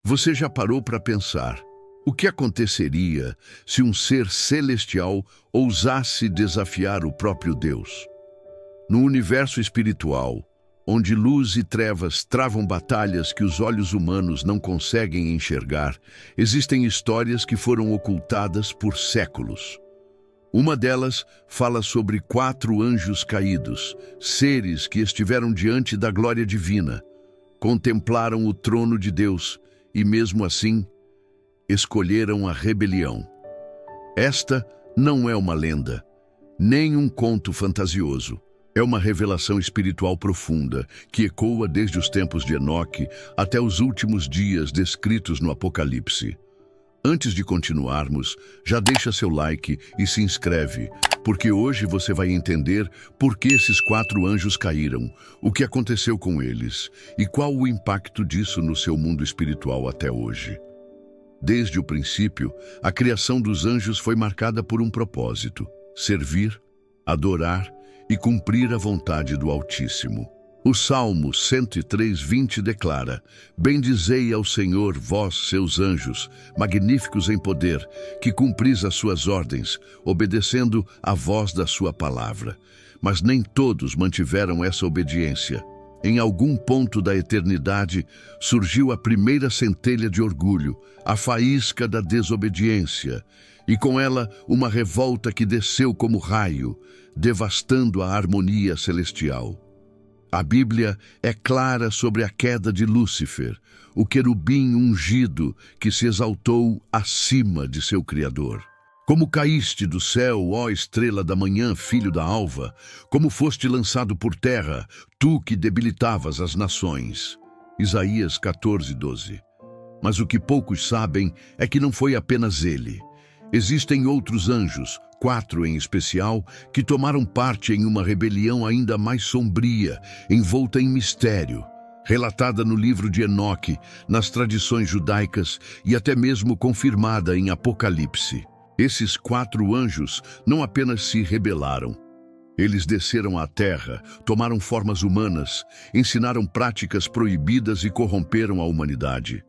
Você já parou para pensar o que aconteceria se um ser celestial ousasse desafiar o próprio Deus? No universo espiritual, onde luz e trevas travam batalhas que os olhos humanos não conseguem enxergar, existem histórias que foram ocultadas por séculos. Uma delas fala sobre 4 anjos caídos, seres que estiveram diante da glória divina, contemplaram o trono de Deus e, mesmo assim, escolheram a rebelião. Esta não é uma lenda, nem um conto fantasioso. É uma revelação espiritual profunda que ecoa desde os tempos de Enoque até os últimos dias descritos no Apocalipse. Antes de continuarmos, já deixa seu like e se inscreve, porque hoje você vai entender por que esses 4 anjos caíram, o que aconteceu com eles e qual o impacto disso no seu mundo espiritual até hoje. Desde o princípio, a criação dos anjos foi marcada por um propósito: servir, adorar e cumprir a vontade do Altíssimo. O Salmo 103:20 declara: Bendizei ao Senhor, vós, seus anjos, magníficos em poder, que cumpris as suas ordens, obedecendo à voz da sua palavra. Mas nem todos mantiveram essa obediência. Em algum ponto da eternidade, surgiu a primeira centelha de orgulho, a faísca da desobediência, e com ela uma revolta que desceu como raio, devastando a harmonia celestial. A Bíblia é clara sobre a queda de Lúcifer, o querubim ungido que se exaltou acima de seu Criador. Como caíste do céu, ó estrela da manhã, filho da alva, como foste lançado por terra, tu que debilitavas as nações. Isaías 14:12. Mas o que poucos sabem é que não foi apenas ele. Existem outros anjos, 4 em especial, que tomaram parte em uma rebelião ainda mais sombria, envolta em mistério, relatada no livro de Enoque, nas tradições judaicas e até mesmo confirmada em Apocalipse. Esses 4 anjos não apenas se rebelaram. Eles desceram à terra, tomaram formas humanas, ensinaram práticas proibidas e corromperam a humanidade.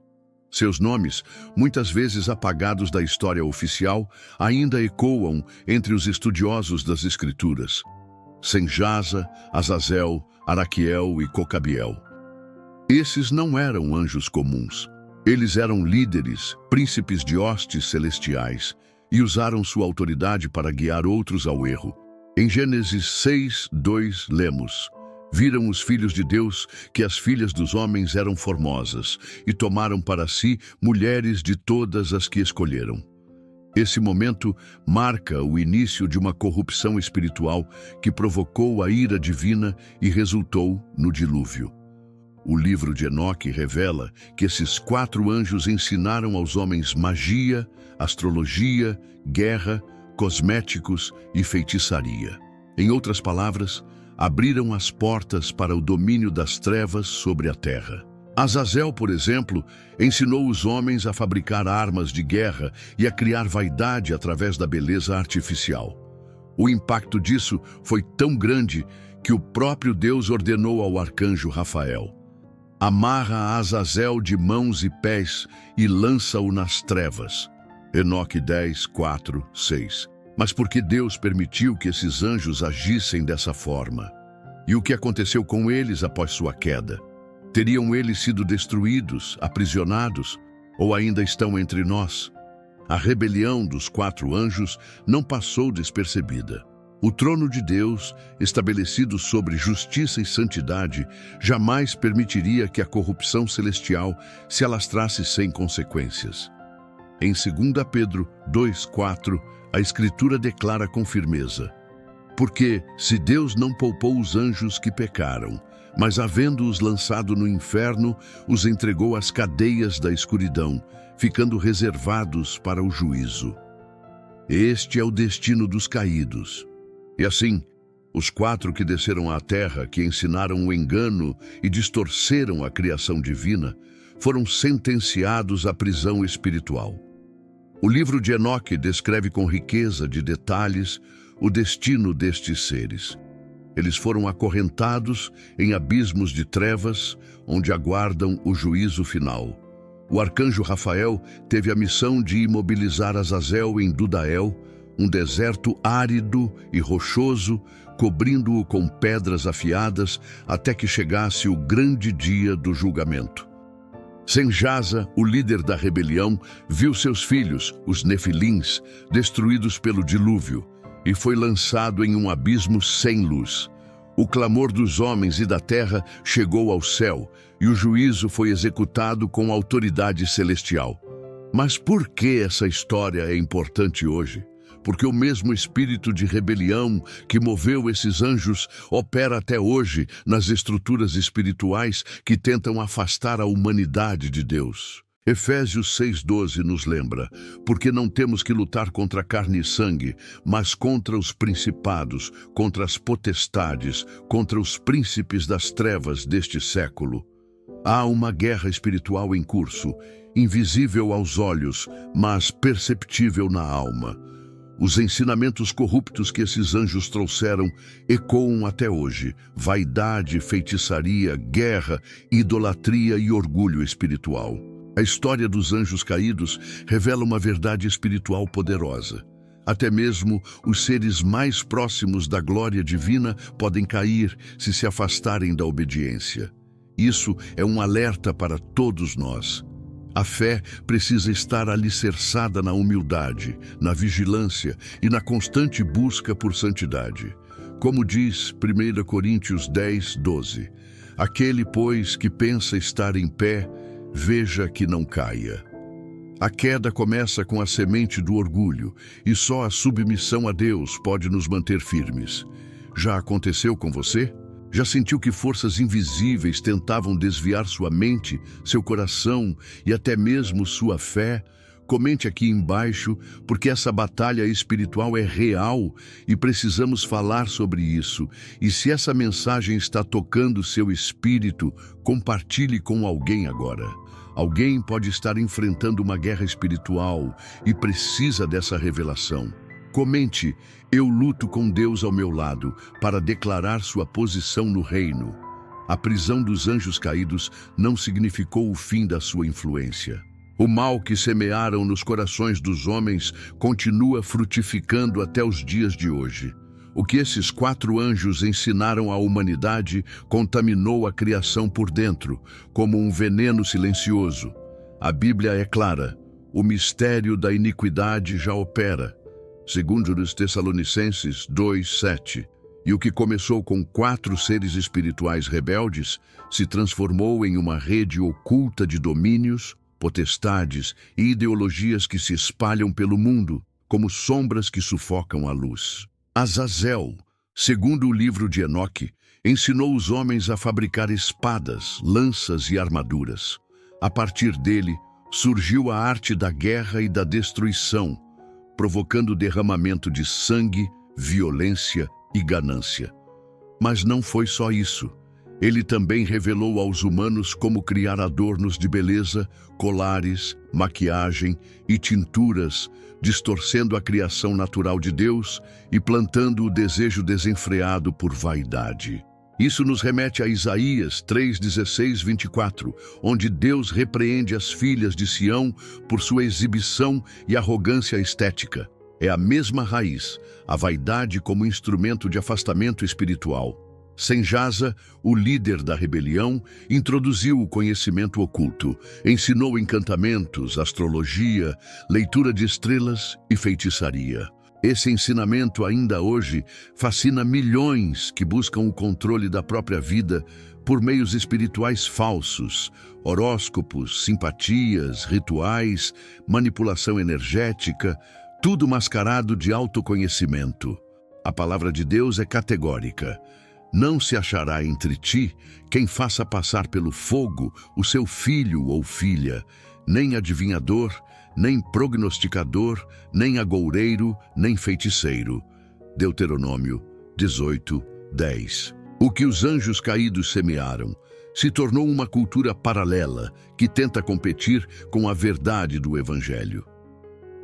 Seus nomes, muitas vezes apagados da história oficial, ainda ecoam entre os estudiosos das Escrituras: Senjasa, Azazel, Araquiel e Cocabiel. Esses não eram anjos comuns. Eles eram líderes, príncipes de hostes celestiais, e usaram sua autoridade para guiar outros ao erro. Em Gênesis 6:2 lemos: Viram os filhos de Deus que as filhas dos homens eram formosas, e tomaram para si mulheres de todas as que escolheram. Esse momento marca o início de uma corrupção espiritual que provocou a ira divina e resultou no dilúvio. O livro de Enoque revela que esses 4 anjos ensinaram aos homens magia, astrologia, guerra, cosméticos e feitiçaria. Em outras palavras, abriram as portas para o domínio das trevas sobre a terra. Azazel, por exemplo, ensinou os homens a fabricar armas de guerra e a criar vaidade através da beleza artificial. O impacto disso foi tão grande que o próprio Deus ordenou ao arcanjo Rafael: amarra Azazel de mãos e pés e lança-o nas trevas. Enoque 10:4-6. Mas porque Deus permitiu que esses anjos agissem dessa forma? E o que aconteceu com eles após sua queda? Teriam eles sido destruídos, aprisionados, ou ainda estão entre nós? A rebelião dos 4 anjos não passou despercebida. O trono de Deus, estabelecido sobre justiça e santidade, jamais permitiria que a corrupção celestial se alastrasse sem consequências. Em 2 Pedro 2:4, a Escritura declara com firmeza: Porque, se Deus não poupou os anjos que pecaram, mas havendo-os lançado no inferno, os entregou às cadeias da escuridão, ficando reservados para o juízo. Este é o destino dos caídos. E assim, os 4 que desceram à terra, que ensinaram o engano e distorceram a criação divina, foram sentenciados à prisão espiritual. O livro de Enoque descreve com riqueza de detalhes o destino destes seres. Eles foram acorrentados em abismos de trevas, onde aguardam o juízo final. O arcanjo Rafael teve a missão de imobilizar Azazel em Dudael, um deserto árido e rochoso, cobrindo-o com pedras afiadas até que chegasse o grande dia do julgamento. Senjasa, o líder da rebelião, viu seus filhos, os Nefilins, destruídos pelo dilúvio, e foi lançado em um abismo sem luz. O clamor dos homens e da terra chegou ao céu, e o juízo foi executado com autoridade celestial. Mas por que essa história é importante hoje? Porque o mesmo espírito de rebelião que moveu esses anjos opera até hoje nas estruturas espirituais que tentam afastar a humanidade de Deus. Efésios 6,12 nos lembra: porque não temos que lutar contra carne e sangue, mas contra os principados, contra as potestades, contra os príncipes das trevas deste século. Há uma guerra espiritual em curso, invisível aos olhos, mas perceptível na alma. Os ensinamentos corruptos que esses anjos trouxeram ecoam até hoje: vaidade, feitiçaria, guerra, idolatria e orgulho espiritual. A história dos anjos caídos revela uma verdade espiritual poderosa. Até mesmo os seres mais próximos da glória divina podem cair se se afastarem da obediência. Isso é um alerta para todos nós. A fé precisa estar alicerçada na humildade, na vigilância e na constante busca por santidade. Como diz 1 Coríntios 10:12, aquele, pois, que pensa estar em pé, veja que não caia. A queda começa com a semente do orgulho, e só a submissão a Deus pode nos manter firmes. Já aconteceu com você? Já sentiu que forças invisíveis tentavam desviar sua mente, seu coração e até mesmo sua fé? Comente aqui embaixo, porque essa batalha espiritual é real e precisamos falar sobre isso. E se essa mensagem está tocando seu espírito, compartilhe com alguém agora. Alguém pode estar enfrentando uma guerra espiritual e precisa dessa revelação. Comente: eu luto com Deus ao meu lado para declarar sua posição no reino. A prisão dos anjos caídos não significou o fim da sua influência. O mal que semearam nos corações dos homens continua frutificando até os dias de hoje. O que esses 4 anjos ensinaram à humanidade contaminou a criação por dentro, como um veneno silencioso. A Bíblia é clara: o mistério da iniquidade já opera. Segundo os Tessalonicenses 2:7, e o que começou com 4 seres espirituais rebeldes se transformou em uma rede oculta de domínios, potestades e ideologias que se espalham pelo mundo, como sombras que sufocam a luz. Azazel, segundo o livro de Enoque, ensinou os homens a fabricar espadas, lanças e armaduras. A partir dele, surgiu a arte da guerra e da destruição, provocando derramamento de sangue, violência e ganância. Mas não foi só isso. Ele também revelou aos humanos como criar adornos de beleza, colares, maquiagem e tinturas, distorcendo a criação natural de Deus e plantando o desejo desenfreado por vaidade. Isso nos remete a Isaías 3:16-24, onde Deus repreende as filhas de Sião por sua exibição e arrogância estética. É a mesma raiz, a vaidade como instrumento de afastamento espiritual. Senjasa, o líder da rebelião, introduziu o conhecimento oculto, ensinou encantamentos, astrologia, leitura de estrelas e feitiçaria. Esse ensinamento ainda hoje fascina milhões que buscam o controle da própria vida por meios espirituais falsos, horóscopos, simpatias, rituais, manipulação energética, tudo mascarado de autoconhecimento. A palavra de Deus é categórica: não se achará entre ti quem faça passar pelo fogo o seu filho ou filha, nem adivinhador, nem prognosticador, nem agoureiro, nem feiticeiro. Deuteronômio 18:10. O que os anjos caídos semearam se tornou uma cultura paralela que tenta competir com a verdade do Evangelho.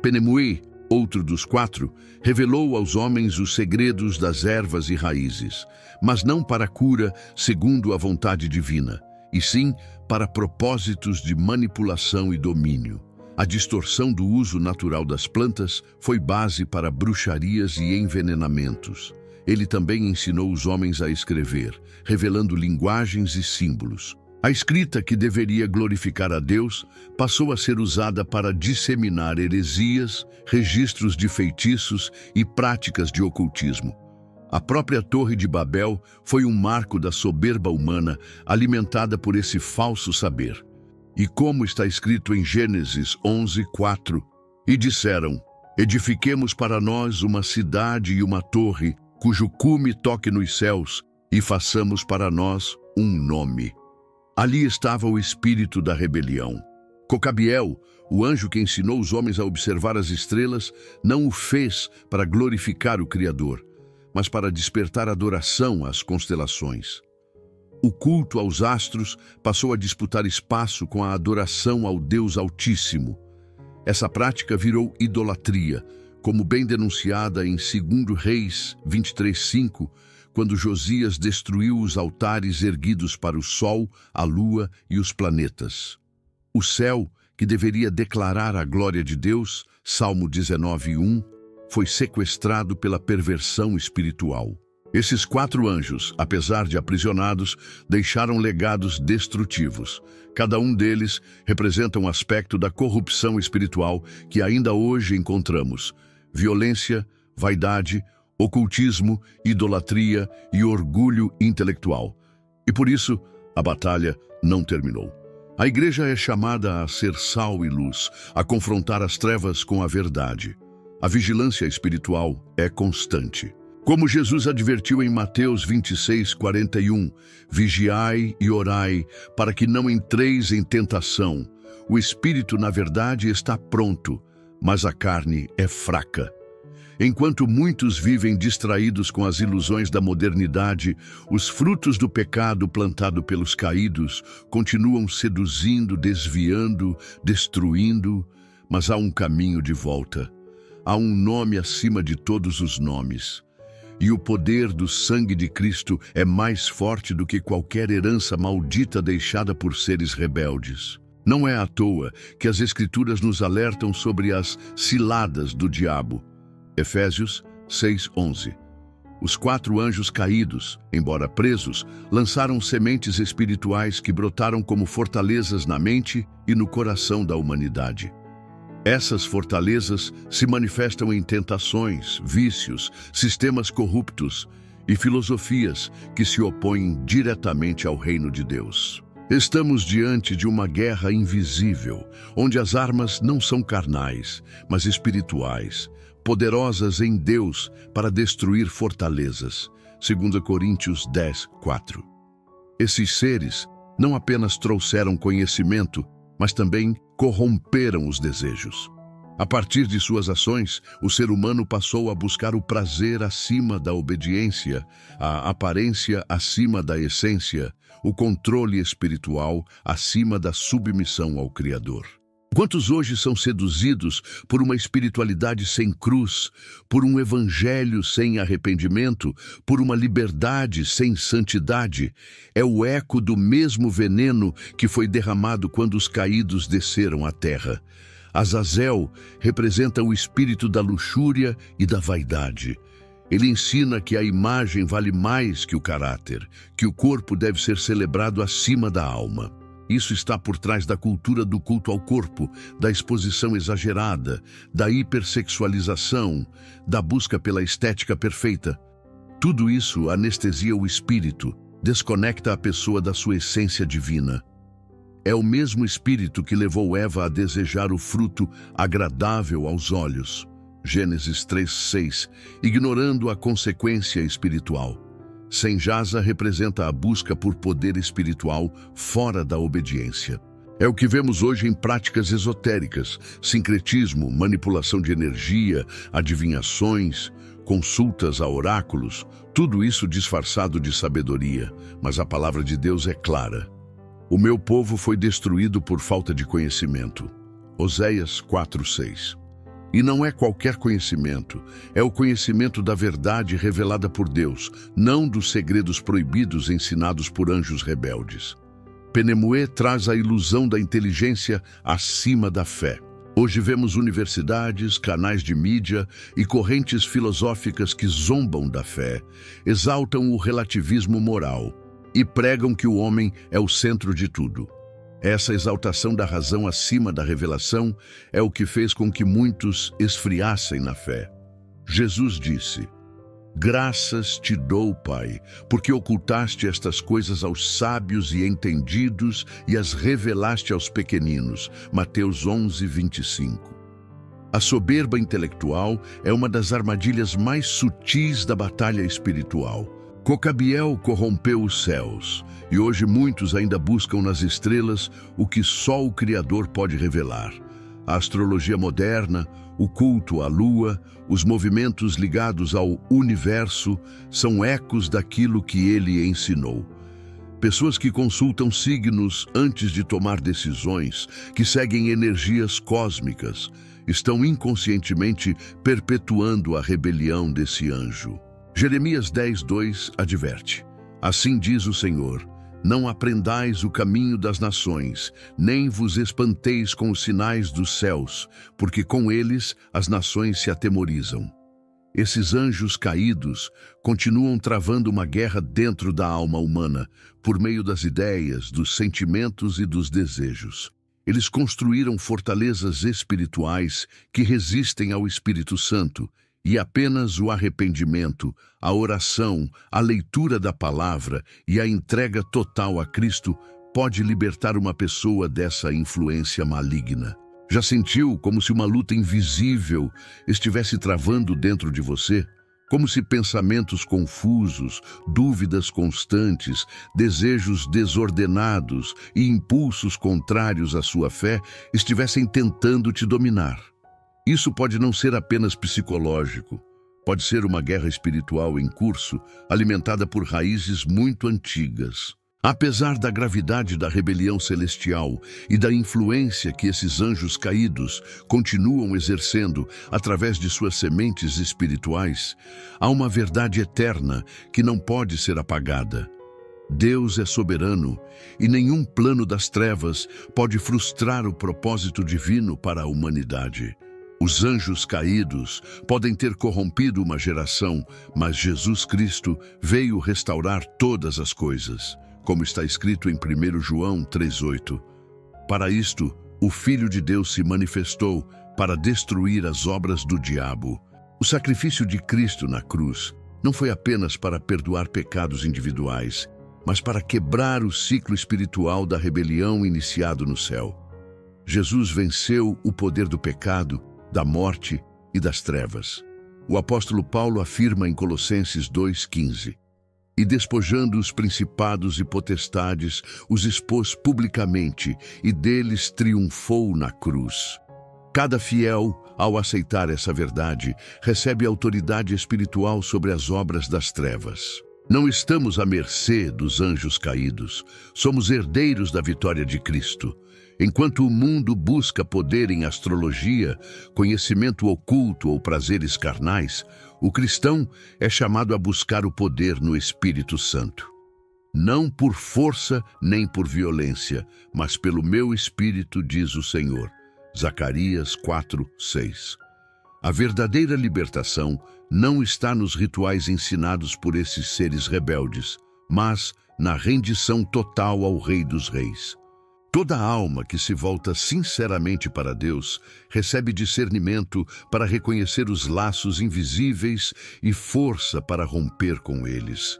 Penemui, outro dos 4, revelou aos homens os segredos das ervas e raízes, mas não para a cura segundo a vontade divina, e sim para propósitos de manipulação e domínio. A distorção do uso natural das plantas foi base para bruxarias e envenenamentos. Ele também ensinou os homens a escrever, revelando linguagens e símbolos. A escrita, que deveria glorificar a Deus, passou a ser usada para disseminar heresias, registros de feitiços e práticas de ocultismo. A própria Torre de Babel foi um marco da soberba humana alimentada por esse falso saber. E como está escrito em Gênesis 11:4, e disseram: edifiquemos para nós uma cidade e uma torre, cujo cume toque nos céus, e façamos para nós um nome. Ali estava o espírito da rebelião. Cocabiel, o anjo que ensinou os homens a observar as estrelas, não o fez para glorificar o Criador, mas para despertar adoração às constelações. O culto aos astros passou a disputar espaço com a adoração ao Deus Altíssimo. Essa prática virou idolatria, como bem denunciada em 2 Reis 23:5, quando Josias destruiu os altares erguidos para o sol, a lua e os planetas. O céu, que deveria declarar a glória de Deus, Salmo 19:1, foi sequestrado pela perversão espiritual. Esses 4 anjos, apesar de aprisionados, deixaram legados destrutivos. Cada um deles representa um aspecto da corrupção espiritual que ainda hoje encontramos: violência, vaidade, ocultismo, idolatria e orgulho intelectual. E por isso, a batalha não terminou. A igreja é chamada a ser sal e luz, a confrontar as trevas com a verdade. A vigilância espiritual é constante. Como Jesus advertiu em Mateus 26:41, vigiai e orai, para que não entreis em tentação. O espírito, na verdade, está pronto, mas a carne é fraca. Enquanto muitos vivem distraídos com as ilusões da modernidade, os frutos do pecado plantado pelos caídos continuam seduzindo, desviando, destruindo, mas há um caminho de volta. Há um nome acima de todos os nomes. E o poder do sangue de Cristo é mais forte do que qualquer herança maldita deixada por seres rebeldes. Não é à toa que as Escrituras nos alertam sobre as ciladas do diabo. Efésios 6:11. Os 4 anjos caídos, embora presos, lançaram sementes espirituais que brotaram como fortalezas na mente e no coração da humanidade. Essas fortalezas se manifestam em tentações, vícios, sistemas corruptos e filosofias que se opõem diretamente ao reino de Deus. Estamos diante de uma guerra invisível, onde as armas não são carnais, mas espirituais, poderosas em Deus para destruir fortalezas. 2 Coríntios 10:4. Esses seres não apenas trouxeram conhecimento, mas também corromperam os desejos. A partir de suas ações, o ser humano passou a buscar o prazer acima da obediência, a aparência acima da essência, o controle espiritual acima da submissão ao Criador. Quantos hoje são seduzidos por uma espiritualidade sem cruz, por um evangelho sem arrependimento, por uma liberdade sem santidade? É o eco do mesmo veneno que foi derramado quando os caídos desceram à terra. Azazel representa o espírito da luxúria e da vaidade. Ele ensina que a imagem vale mais que o caráter, que o corpo deve ser celebrado acima da alma. Isso está por trás da cultura do culto ao corpo, da exposição exagerada, da hipersexualização, da busca pela estética perfeita. Tudo isso anestesia o espírito, desconecta a pessoa da sua essência divina. É o mesmo espírito que levou Eva a desejar o fruto agradável aos olhos, Gênesis 3:6, ignorando a consequência espiritual. Senjasa representa a busca por poder espiritual fora da obediência. É o que vemos hoje em práticas esotéricas, sincretismo, manipulação de energia, adivinhações, consultas a oráculos, tudo isso disfarçado de sabedoria, mas a palavra de Deus é clara. O meu povo foi destruído por falta de conhecimento. Oséias 4:6. E não é qualquer conhecimento, é o conhecimento da verdade revelada por Deus, não dos segredos proibidos ensinados por anjos rebeldes. Penemuê traz a ilusão da inteligência acima da fé. Hoje vemos universidades, canais de mídia e correntes filosóficas que zombam da fé, exaltam o relativismo moral e pregam que o homem é o centro de tudo. Essa exaltação da razão acima da revelação é o que fez com que muitos esfriassem na fé. Jesus disse: "Graças te dou, Pai, porque ocultaste estas coisas aos sábios e entendidos e as revelaste aos pequeninos." Mateus 11, 25. A soberba intelectual é uma das armadilhas mais sutis da batalha espiritual. Cocabiel corrompeu os céus, e hoje muitos ainda buscam nas estrelas o que só o Criador pode revelar. A astrologia moderna, o culto à lua, os movimentos ligados ao universo são ecos daquilo que ele ensinou. Pessoas que consultam signos antes de tomar decisões, que seguem energias cósmicas, estão inconscientemente perpetuando a rebelião desse anjo. Jeremias 10:2 adverte: "Assim diz o Senhor: não aprendais o caminho das nações, nem vos espanteis com os sinais dos céus, porque com eles as nações se atemorizam." Esses anjos caídos continuam travando uma guerra dentro da alma humana, por meio das ideias, dos sentimentos e dos desejos. Eles construíram fortalezas espirituais que resistem ao Espírito Santo, e apenas o arrependimento, a oração, a leitura da palavra e a entrega total a Cristo pode libertar uma pessoa dessa influência maligna. Já sentiu como se uma luta invisível estivesse travando dentro de você? Como se pensamentos confusos, dúvidas constantes, desejos desordenados e impulsos contrários à sua fé estivessem tentando te dominar? Isso pode não ser apenas psicológico, pode ser uma guerra espiritual em curso, alimentada por raízes muito antigas. Apesar da gravidade da rebelião celestial e da influência que esses anjos caídos continuam exercendo através de suas sementes espirituais, há uma verdade eterna que não pode ser apagada. Deus é soberano e nenhum plano das trevas pode frustrar o propósito divino para a humanidade. Os anjos caídos podem ter corrompido uma geração, mas Jesus Cristo veio restaurar todas as coisas, como está escrito em 1 João 3:8. Para isto, o Filho de Deus se manifestou para destruir as obras do diabo. O sacrifício de Cristo na cruz não foi apenas para perdoar pecados individuais, mas para quebrar o ciclo espiritual da rebelião iniciado no céu. Jesus venceu o poder do pecado, da morte e das trevas. O apóstolo Paulo afirma em Colossenses 2:15: "E despojando os principados e potestades, os expôs publicamente, e deles triunfou na cruz." Cada fiel, ao aceitar essa verdade, recebe autoridade espiritual sobre as obras das trevas. Não estamos à mercê dos anjos caídos, somos herdeiros da vitória de Cristo. Enquanto o mundo busca poder em astrologia, conhecimento oculto ou prazeres carnais, o cristão é chamado a buscar o poder no Espírito Santo. "Não por força nem por violência, mas pelo meu Espírito", diz o Senhor. Zacarias 4:6. A verdadeira libertação não está nos rituais ensinados por esses seres rebeldes, mas na rendição total ao Rei dos Reis. Toda alma que se volta sinceramente para Deus recebe discernimento para reconhecer os laços invisíveis e força para romper com eles.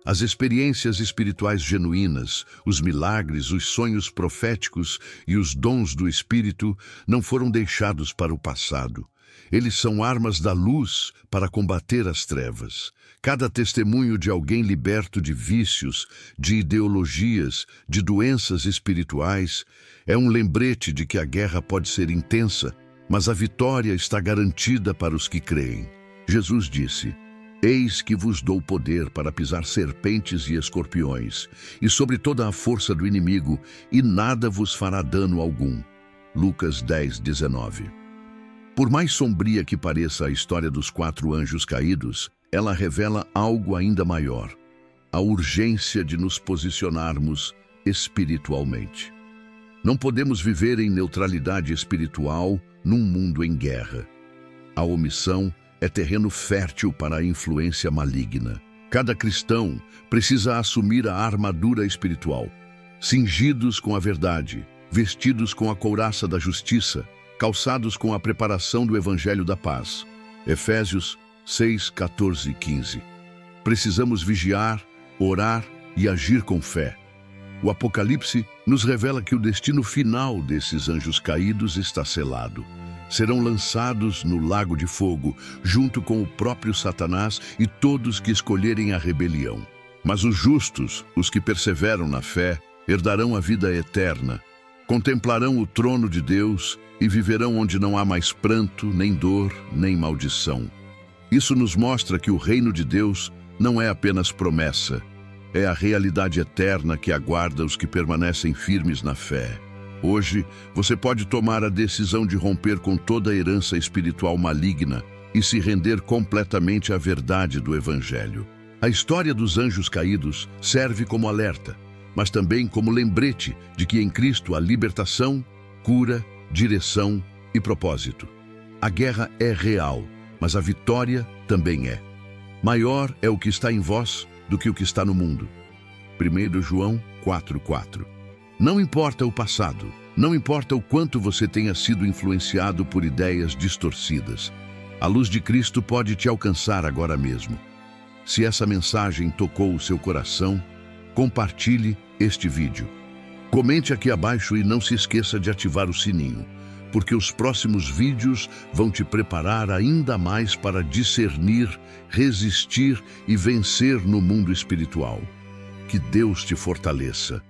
As experiências espirituais genuínas, os milagres, os sonhos proféticos e os dons do Espírito não foram deixados para o passado. Eles são armas da luz para combater as trevas. Cada testemunho de alguém liberto de vícios, de ideologias, de doenças espirituais, é um lembrete de que a guerra pode ser intensa, mas a vitória está garantida para os que creem. Jesus disse: "Eis que vos dou poder para pisar serpentes e escorpiões, e sobre toda a força do inimigo, e nada vos fará dano algum." Lucas 10:19. Por mais sombria que pareça a história dos 4 anjos caídos, ela revela algo ainda maior: a urgência de nos posicionarmos espiritualmente. Não podemos viver em neutralidade espiritual num mundo em guerra. A omissão é terreno fértil para a influência maligna. Cada cristão precisa assumir a armadura espiritual, cingidos com a verdade, vestidos com a couraça da justiça, calçados com a preparação do Evangelho da paz. Efésios 6, 14 e 15. Precisamos vigiar, orar e agir com fé. O Apocalipse nos revela que o destino final desses anjos caídos está selado. Serão lançados no lago de fogo, junto com o próprio Satanás e todos que escolherem a rebelião. Mas os justos, os que perseveram na fé, herdarão a vida eterna, contemplarão o trono de Deus e viverão onde não há mais pranto, nem dor, nem maldição. Isso nos mostra que o reino de Deus não é apenas promessa, é a realidade eterna que aguarda os que permanecem firmes na fé. Hoje, você pode tomar a decisão de romper com toda a herança espiritual maligna e se render completamente à verdade do Evangelho. A história dos anjos caídos serve como alerta, mas também como lembrete de que em Cristo há libertação, cura, direção e propósito. A guerra é real, mas a vitória também é. Maior é o que está em vós do que o que está no mundo. 1 João 4:4. Não importa o passado, não importa o quanto você tenha sido influenciado por ideias distorcidas. A luz de Cristo pode te alcançar agora mesmo. Se essa mensagem tocou o seu coração, compartilhe este vídeo. Comente aqui abaixo e não se esqueça de ativar o sininho, porque os próximos vídeos vão te preparar ainda mais para discernir, resistir e vencer no mundo espiritual. Que Deus te fortaleça.